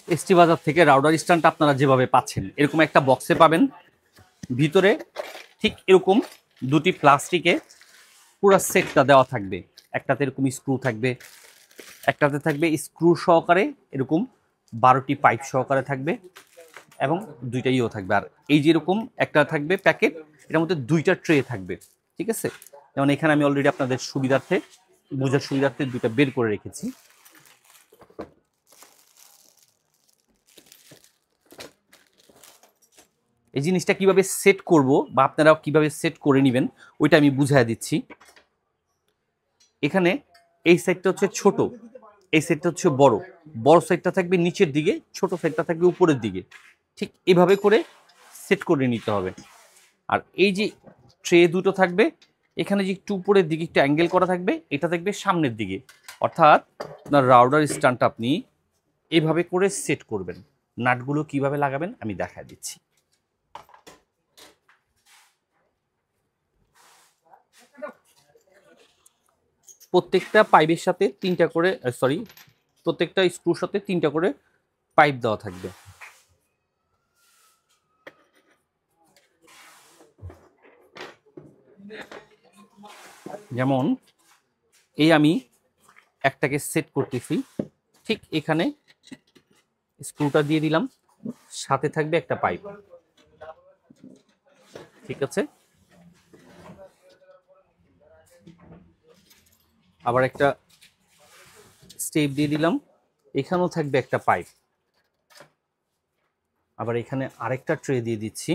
ST বাজার থেকে router স্ট্যান্ডটা আপনারা যেভাবে পাচ্ছেন এরকম একটা বক্সে পাবেন। ভিতরে ঠিক এরকম দুটি প্লাস্টিকে পুরো সেটটা দেওয়া থাকবে। একটাতে এরকম স্ক্রু থাকবে, একটাতে থাকবে স্ক্রু সহকারে এরকম 12টি পাইপ সহকারে থাকবে, এবং দুইটাইও থাকবে। আর এই যেরকম একটা থাকবে প্যাকেট, এটার মধ্যে দুইটা ট্রে থাকবে। ঠিক আছে, যেমন এখানে আমি অলরেডি আপনাদের সুবিধার্থে, বোঝার সুবিধার্থে দুইটা বের করে রেখেছি। এই জিনিসটা কিভাবে সেট করব বা আপনারা কিভাবে সেট করে নেবেন ওইটা আমি বুঝাই দিচ্ছি। এখানে এই সাইডটা হচ্ছে ছোট, এই সাইডটা হচ্ছে বড়। বড় সাইডটা থাকবে নিচের দিকে, ছোট সাইডটা থাকবে উপরের দিকে। ঠিক এভাবে করে সেট করে নিতে হবে। আর এই যে ট্রে দুটো থাকবে, এখানে যে একটু উপরের দিকে একটু অ্যাঙ্গেল করা থাকবে, এটা থাকবে সামনের দিকে। অর্থাৎ আপনার রাউটার স্ট্যান্ডটা আপনি এভাবে করে সেট করবেন। নাটগুলো কিভাবে লাগাবেন আমি দেখায় দিচ্ছি। প্রত্যেকটা পাইপের সাথে তিনটা করে, সরি, প্রত্যেকটা স্ক্রুর সাথে তিনটা করে পাইপ দেওয়া থাকবে। যেমন এই আমি একটাকে সেট করতেছি, ঠিক এখানে স্ক্রুটা দিয়ে দিলাম, সাথে থাকবে একটা পাইপ। ঠিক আছে, আবার একটা স্টেপ দিয়ে দিলাম, এখানেও থাকবে একটা পাইপ। আবার এখানে আরেকটা ট্রে দিয়ে দিচ্ছি,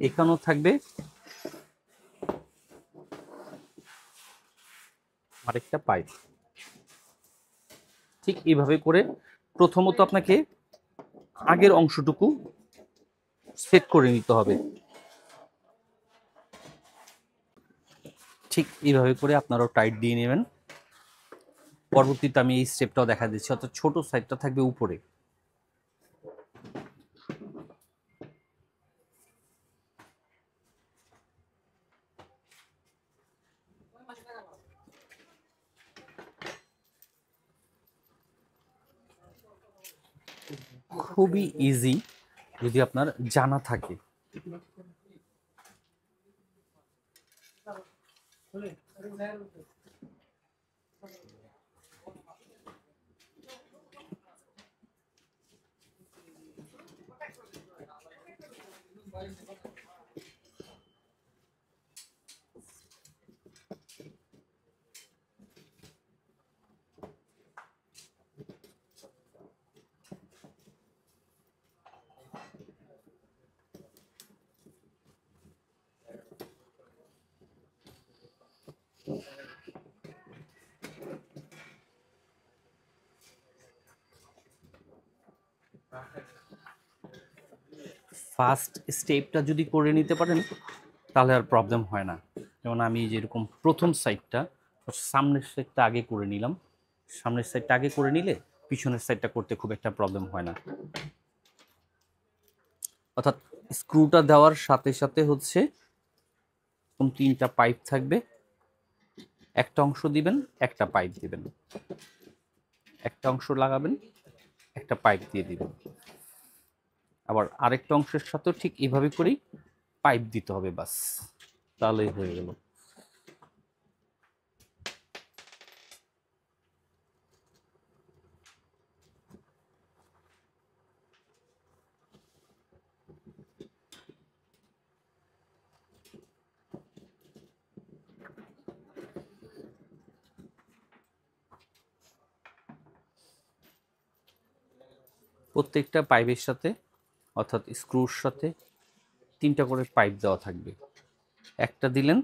এখানেও থাকবে আরেকটা পাইপ। ঠিক এইভাবে করে প্রথমত আপনাকে আগের অংশটুকু সেট করে নিতে হবে। ঠিক এইভাবে করে আপনারাও টাইট দিয়ে নেবেন। পরবর্তীতে আমি এই স্টেপটাও দেখা দিচ্ছি, অর্থাৎ ছোট সাইডটা থাকবে উপরে। খুবই ইজি যদি আপনার জানা থাকে। ফার্স্ট স্টেপটা যদি করে নিতে পারেন তাহলে আর প্রবলেম হয় না। যেমন আমি যেরকম প্রথম সাইডটা, সামনের সাইডটা আগে করে নিলাম। সামনের সাইডটা আগে করে নিলে পিছনের সাইডটা করতে খুব একটা প্রবলেম হয় না। অর্থাৎ স্ক্রুটা দেওয়ার সাথে সাথে হচ্ছে এরকম তিনটা পাইপ থাকবে, একটা অংশ দিবেন, একটা পাইপ দিবেন, একটা অংশ লাগাবেন, একটা পাইপ দিয়ে দিবেন। আবার আরেকটা অংশের সাথেও ঠিক এইভাবে করেই পাইপ দিতে হবে, বাস তাহলেই হয়ে গেল। প্রত্যেকটা পাইপের সাথে, অর্থাৎ স্ক্রুর সাথে তিনটা করে পাইপ দেওয়া থাকবে। একটা দিলেন,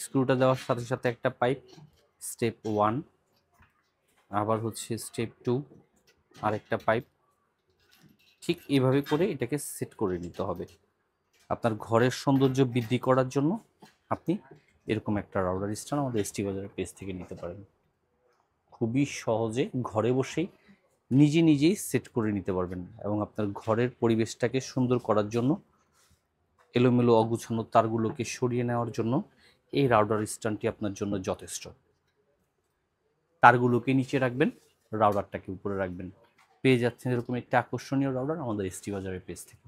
স্ক্রুটা দেওয়ার সাথে সাথে একটা পাইপ, স্টেপ 1। আবার হচ্ছে স্টেপ 2, আরেকটা পাইপ। ঠিক এইভাবে করে এটাকে সেট করে নিতে হবে। আপনার ঘরের সৌন্দর্য বৃদ্ধি করার জন্য আপনি এরকম একটা রাউটার স্ট্যান্ড আমাদের এসটি বাজারের পেজ থেকে নিতে পারেন। খুবই সহজে ঘরে বসেই নিজে নিজেই সেট করে নিতে পারবেন, এবং আপনার ঘরের পরিবেশটাকে সুন্দর করার জন্য এলোমেলো অগুছানো তারগুলোকে সরিয়ে নেওয়ার জন্য এই রাউটার স্ট্যান্ডটি আপনার জন্য যথেষ্ট। তারগুলোকে নিচে রাখবেন, রাউটারটাকে উপরে রাখবেন, পেয়ে যাচ্ছেন এরকম একটা আকর্ষণীয় রাউটার আমাদের এসটি বাজারের পেজ থেকে।